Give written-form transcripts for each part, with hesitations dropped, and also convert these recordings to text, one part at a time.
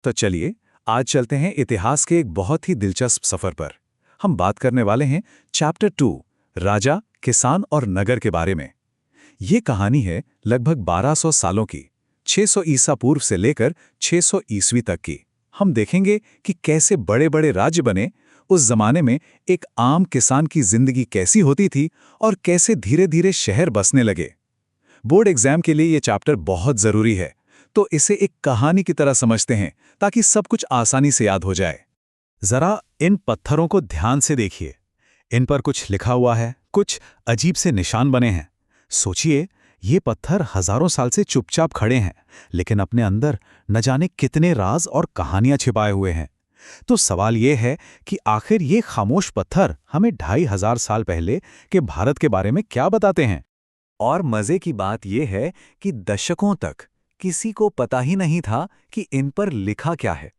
तो चलिए आज चलते हैं इतिहास के एक बहुत ही दिलचस्प सफर पर। हम बात करने वाले हैं चैप्टर 2 राजा, किसान और नगर के बारे में। ये कहानी है लगभग 1200 सालों की, 600 ईसा पूर्व से लेकर 600 ईस्वी तक की। हम देखेंगे कि कैसे बड़े बड़े राज्य बने, उस जमाने में एक आम किसान की जिंदगी कैसी होती थी और कैसे धीरे धीरे शहर बसने लगे। बोर्ड एग्जाम के लिए ये चैप्टर बहुत जरूरी है, तो इसे एक कहानी की तरह समझते हैं ताकि सब कुछ आसानी से याद हो जाए। जरा इन पत्थरों को ध्यान से देखिए। इन पर कुछ लिखा हुआ है, कुछ अजीब से निशान बने हैं। सोचिए, ये पत्थर हजारों साल से चुपचाप खड़े हैं, लेकिन अपने अंदर न जाने कितने राज और कहानियां छिपाए हुए हैं। तो सवाल ये है कि आखिर ये खामोश पत्थर हमें 2500 साल पहले के भारत के बारे में क्या बताते हैं। और मजे की बात यह है कि दशकों तक किसी को पता ही नहीं था कि इन पर लिखा क्या है।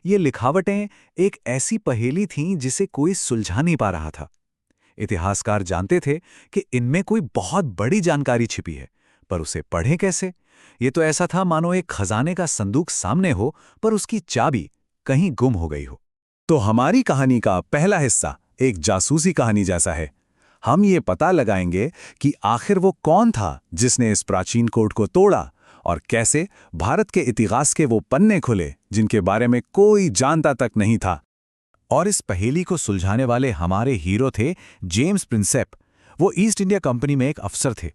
ये लिखावटें एक ऐसी पहेली थीं जिसे कोई सुलझा नहीं पा रहा था। इतिहासकार जानते थे कि इनमें कोई बहुत बड़ी जानकारी छिपी है, पर उसे पढ़ें कैसे? ये तो ऐसा था मानो एक खजाने का संदूक सामने हो, पर उसकी चाबी कहीं गुम हो गई हो। तो हमारी कहानी का पहला हिस्सा एक जासूसी कहानी जैसा है। हम ये पता लगाएंगे कि आखिर वो कौन था जिसने इस प्राचीन कोड को तोड़ा और कैसे भारत के इतिहास के वो पन्ने खुले जिनके बारे में कोई जानता तक नहीं था। और इस पहेली को सुलझाने वाले हमारे हीरो थे जेम्स प्रिंसेप। वो ईस्ट इंडिया कंपनी में एक अफसर थे।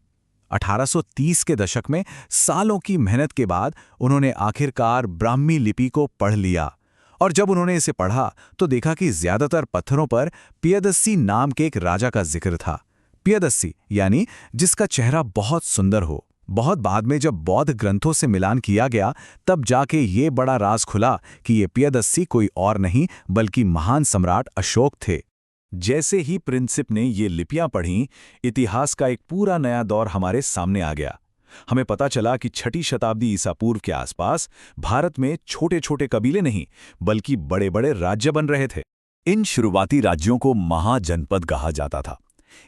1830 के दशक में सालों की मेहनत के बाद उन्होंने आखिरकार ब्राह्मी लिपि को पढ़ लिया। और जब उन्होंने इसे पढ़ा तो देखा कि ज्यादातर पत्थरों पर पियदस्सी नाम के एक राजा का जिक्र था। पियदस्सी यानी जिसका चेहरा बहुत सुंदर हो। बहुत बाद में जब बौद्ध ग्रंथों से मिलान किया गया, तब जाके ये बड़ा राज खुला कि ये पियदस्सी कोई और नहीं बल्कि महान सम्राट अशोक थे। जैसे ही प्रिंसिप ने ये लिपियां पढ़ीं, इतिहास का एक पूरा नया दौर हमारे सामने आ गया। हमें पता चला कि 6ठी शताब्दी ईसा पूर्व के आसपास भारत में छोटे छोटे कबीले नहीं बल्कि बड़े बड़े राज्य बन रहे थे। इन शुरुआती राज्यों को महाजनपद कहा जाता था।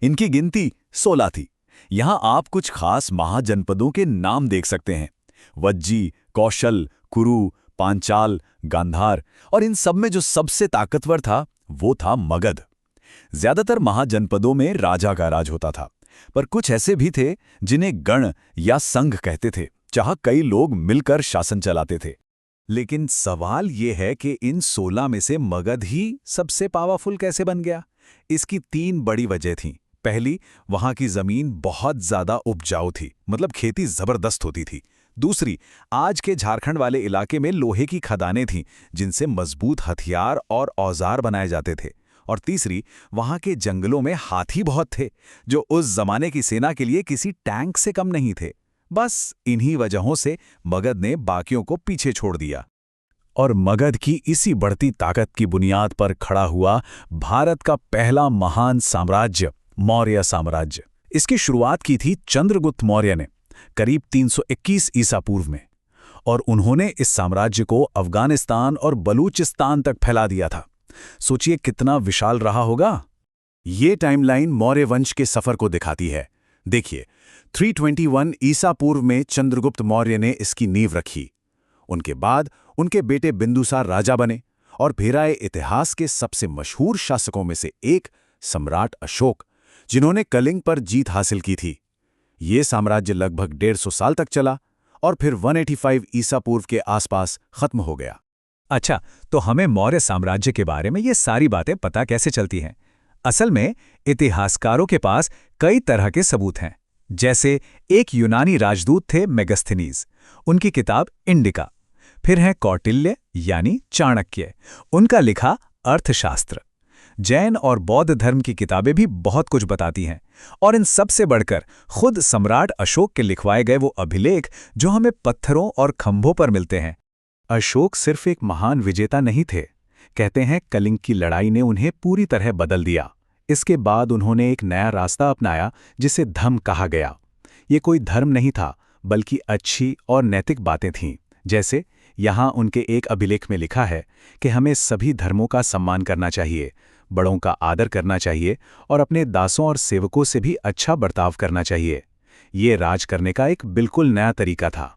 इनकी गिनती 16 थी। यहां आप कुछ खास महाजनपदों के नाम देख सकते हैं: वज्जी, कौशल, कुरु, पांचाल, गांधार। और इन सब में जो सबसे ताकतवर था वो था मगध। ज्यादातर महाजनपदों में राजा का राज होता था, पर कुछ ऐसे भी थे जिन्हें गण या संघ कहते थे, जहां कई लोग मिलकर शासन चलाते थे। लेकिन सवाल यह है कि इन 16 में से मगध ही सबसे पावरफुल कैसे बन गया? इसकी 3 बड़ी वजह थीं। पहली, वहां की जमीन बहुत ज्यादा उपजाऊ थी, मतलब खेती जबरदस्त होती थी। दूसरी, आज के झारखंड वाले इलाके में लोहे की खदानें थीं जिनसे मजबूत हथियार और औजार बनाए जाते थे। और तीसरी, वहां के जंगलों में हाथी बहुत थे, जो उस जमाने की सेना के लिए किसी टैंक से कम नहीं थे। बस इन्हीं वजहों से मगध ने बाकियों को पीछे छोड़ दिया। और मगध की इसी बढ़ती ताकत की बुनियाद पर खड़ा हुआ भारत का पहला महान साम्राज्य, मौर्य साम्राज्य। इसकी शुरुआत की थी चंद्रगुप्त मौर्य ने करीब 321 ईसा पूर्व में, और उन्होंने इस साम्राज्य को अफगानिस्तान और बलूचिस्तान तक फैला दिया था। सोचिए कितना विशाल रहा होगा। ये टाइमलाइन मौर्य वंश के सफर को दिखाती है। देखिए, 321 ईसा पूर्व में चंद्रगुप्त मौर्य ने इसकी नींव रखी। उनके बाद उनके बेटे बिंदुसार राजा बने, और फिर आए इतिहास के सबसे मशहूर शासकों में से एक सम्राट अशोक, जिन्होंने कलिंग पर जीत हासिल की थी। ये साम्राज्य लगभग 150 साल तक चला और फिर 185 ईसा पूर्व के आसपास खत्म हो गया। अच्छा, तो हमें मौर्य साम्राज्य के बारे में ये सारी बातें पता कैसे चलती हैं? असल में इतिहासकारों के पास कई तरह के सबूत हैं। जैसे एक यूनानी राजदूत थे मेगस्थनीज, उनकी किताब इंडिका। फिर हैं कौटिल्य यानी चाणक्य, उनका लिखा अर्थशास्त्र। जैन और बौद्ध धर्म की किताबें भी बहुत कुछ बताती हैं। और इन सबसे बढ़कर खुद सम्राट अशोक के लिखवाए गए वो अभिलेख जो हमें पत्थरों और खंभों पर मिलते हैं। अशोक सिर्फ एक महान विजेता नहीं थे। कहते हैं कलिंग की लड़ाई ने उन्हें पूरी तरह बदल दिया। इसके बाद उन्होंने एक नया रास्ता अपनाया जिसे धम्म कहा गया। ये कोई धर्म नहीं था, बल्कि अच्छी और नैतिक बातें थीं। जैसे यहाँ उनके एक अभिलेख में लिखा है कि हमें सभी धर्मों का सम्मान करना चाहिए, बड़ों का आदर करना चाहिए और अपने दासों और सेवकों से भी अच्छा बर्ताव करना चाहिए। ये राज करने का एक बिल्कुल नया तरीका था।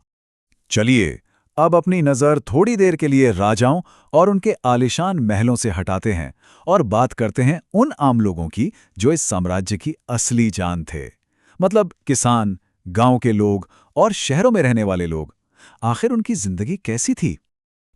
चलिए अब अपनी नज़र थोड़ी देर के लिए राजाओं और उनके आलीशान महलों से हटाते हैं और बात करते हैं उन आम लोगों की जो इस साम्राज्य की असली जान थे। मतलब किसान, गांव के लोग और शहरों में रहने वाले लोग। आखिर उनकी जिंदगी कैसी थी?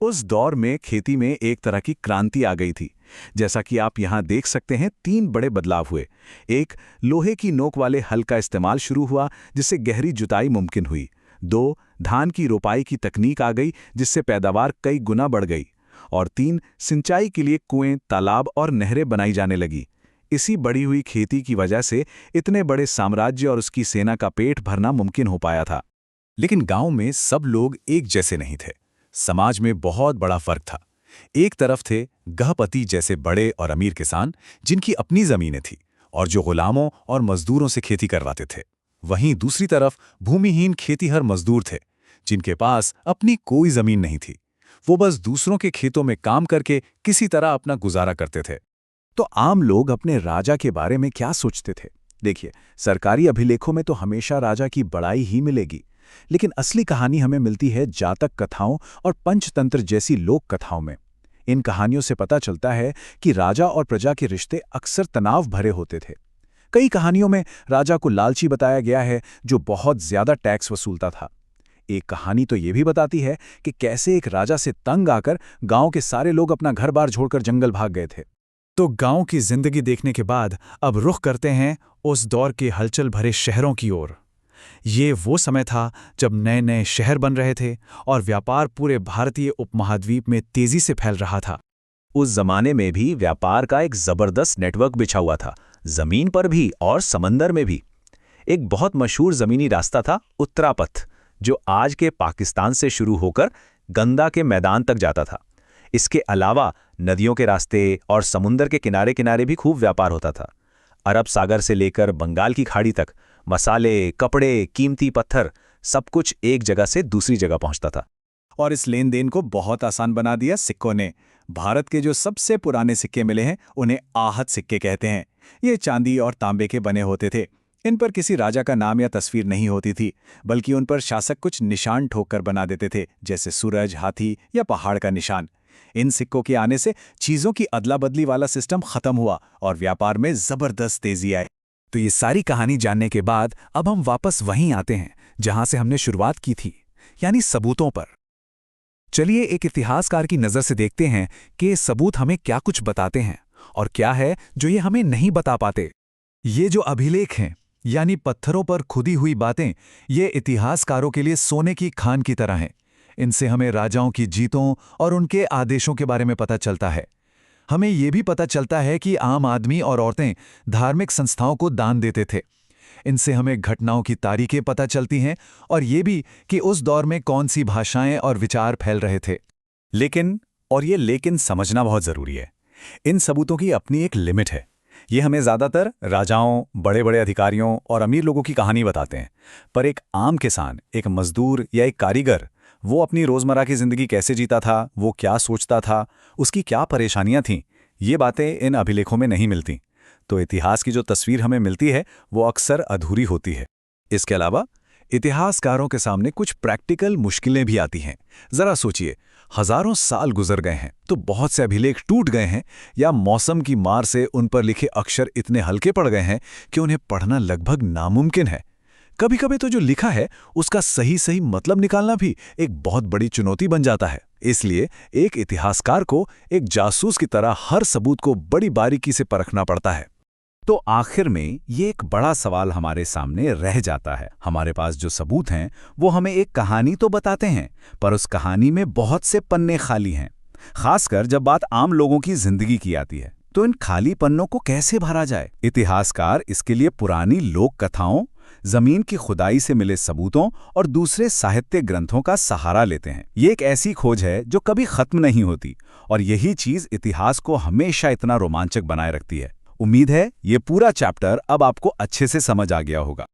उस दौर में खेती में एक तरह की क्रांति आ गई थी। जैसा कि आप यहाँ देख सकते हैं, 3 बड़े बदलाव हुए। एक, लोहे की नोक वाले हल का इस्तेमाल शुरू हुआ, जिससे गहरी जुताई मुमकिन हुई। 2, धान की रोपाई की तकनीक आ गई, जिससे पैदावार कई गुना बढ़ गई। और 3, सिंचाई के लिए कुएं, तालाब और नहरें बनाई जाने लगी। इसी बढ़ी हुई खेती की वजह से इतने बड़े साम्राज्य और उसकी सेना का पेट भरना मुमकिन हो पाया था। लेकिन गांव में सब लोग एक जैसे नहीं थे। समाज में बहुत बड़ा फर्क था। एक तरफ थे गहपति जैसे बड़े और अमीर किसान, जिनकी अपनी जमीनें थी और जो गुलामों और मजदूरों से खेती करवाते थे। वहीं दूसरी तरफ भूमिहीन खेतीहर मजदूर थे, जिनके पास अपनी कोई जमीन नहीं थी। वो बस दूसरों के खेतों में काम करके किसी तरह अपना गुजारा करते थे। तो आम लोग अपने राजा के बारे में क्या सोचते थे? देखिए, सरकारी अभिलेखों में तो हमेशा राजा की बड़ाई ही मिलेगी, लेकिन असली कहानी हमें मिलती है जातक कथाओं और पंचतंत्र जैसी लोक कथाओं में। इन कहानियों से पता चलता है कि राजा और प्रजा के रिश्ते अक्सर तनाव भरे होते थे। कई कहानियों में राजा को लालची बताया गया है, जो बहुत ज्यादा टैक्स वसूलता था। एक कहानी तो ये भी बताती है कि कैसे एक राजा से तंग आकर गांव के सारे लोग अपना घर-बार छोड़कर जंगल भाग गए थे। तो गांव की जिंदगी देखने के बाद अब रुख करते हैं उस दौर के हलचल भरे शहरों की ओर। ये वो समय था जब नए नए शहर बन रहे थे और व्यापार पूरे भारतीय उपमहाद्वीप में तेजी से फैल रहा था। उस जमाने में भी व्यापार का एक जबरदस्त नेटवर्क बिछा हुआ था, जमीन पर भी और समंदर में भी। एक बहुत मशहूर जमीनी रास्ता था उत्तरापथ, जो आज के पाकिस्तान से शुरू होकर गंगा के मैदान तक जाता था। इसके अलावा नदियों के रास्ते और समुंदर के किनारे किनारे भी खूब व्यापार होता था। अरब सागर से लेकर बंगाल की खाड़ी तक मसाले, कपड़े, कीमती पत्थर, सब कुछ एक जगह से दूसरी जगह पहुंचता था। और इस लेन देन को बहुत आसान बना दिया सिक्कों ने। भारत के जो सबसे पुराने सिक्के मिले हैं, उन्हें आहत सिक्के कहते हैं। ये चांदी और तांबे के बने होते थे। इन पर किसी राजा का नाम या तस्वीर नहीं होती थी, बल्कि उन पर शासक कुछ निशान ठोक कर बना देते थे, जैसे सूरज, हाथी या पहाड़ का निशान। इन सिक्कों के आने से चीजों की अदला बदली वाला सिस्टम खत्म हुआ और व्यापार में जबरदस्त तेजी आई। तो ये सारी कहानी जानने के बाद अब हम वापस वहीं आते हैं जहां से हमने शुरुआत की थी, यानी सबूतों पर। चलिए एक इतिहासकार की नजर से देखते हैं कि ये सबूत हमें क्या कुछ बताते हैं और क्या है जो ये हमें नहीं बता पाते। ये जो अभिलेख हैं, यानी पत्थरों पर खुदी हुई बातें, ये इतिहासकारों के लिए सोने की खान की तरह हैं। इनसे हमें राजाओं की जीतों और उनके आदेशों के बारे में पता चलता है। हमें ये भी पता चलता है कि आम आदमी और औरतें धार्मिक संस्थाओं को दान देते थे। इनसे हमें घटनाओं की तारीखें पता चलती हैं और ये भी कि उस दौर में कौन सी भाषाएं और विचार फैल रहे थे। लेकिन समझना बहुत ज़रूरी है, इन सबूतों की अपनी एक लिमिट है। ये हमें ज़्यादातर राजाओं, बड़े बड़े अधिकारियों और अमीर लोगों की कहानी बताते हैं, पर एक आम किसान, एक मजदूर या एक कारीगर, वो अपनी रोज़मर्रा की ज़िंदगी कैसे जीता था, वो क्या सोचता था, उसकी क्या परेशानियां थीं, ये बातें इन अभिलेखों में नहीं मिलती। तो इतिहास की जो तस्वीर हमें मिलती है, वो अक्सर अधूरी होती है। इसके अलावा इतिहासकारों के सामने कुछ प्रैक्टिकल मुश्किलें भी आती हैं। ज़रा सोचिए, हज़ारों साल गुजर गए हैं, तो बहुत से अभिलेख टूट गए हैं या मौसम की मार से उन पर लिखे अक्षर इतने हल्के पड़ गए हैं कि उन्हें पढ़ना लगभग नामुमकिन है। कभी कभी तो जो लिखा है उसका सही सही मतलब निकालना भी एक बहुत बड़ी चुनौती बन जाता है। इसलिए एक इतिहासकार को एक जासूस की तरह हर सबूत को बड़ी बारीकी से परखना पड़ता है। तो आखिर में ये एक बड़ा सवाल हमारे सामने रह जाता है। हमारे पास जो सबूत हैं वो हमें एक कहानी तो बताते हैं, पर उस कहानी में बहुत से पन्ने खाली हैं। खासकर जब बात आम लोगों की जिंदगी की आती है, तो इन खाली पन्नों को कैसे भरा जाए? इतिहासकार इसके लिए पुरानी लोक कथाओं, जमीन की खुदाई से मिले सबूतों और दूसरे साहित्य ग्रंथों का सहारा लेते हैं। ये एक ऐसी खोज है जो कभी खत्म नहीं होती, और यही चीज इतिहास को हमेशा इतना रोमांचक बनाए रखती है। उम्मीद है ये पूरा चैप्टर अब आपको अच्छे से समझ आ गया होगा।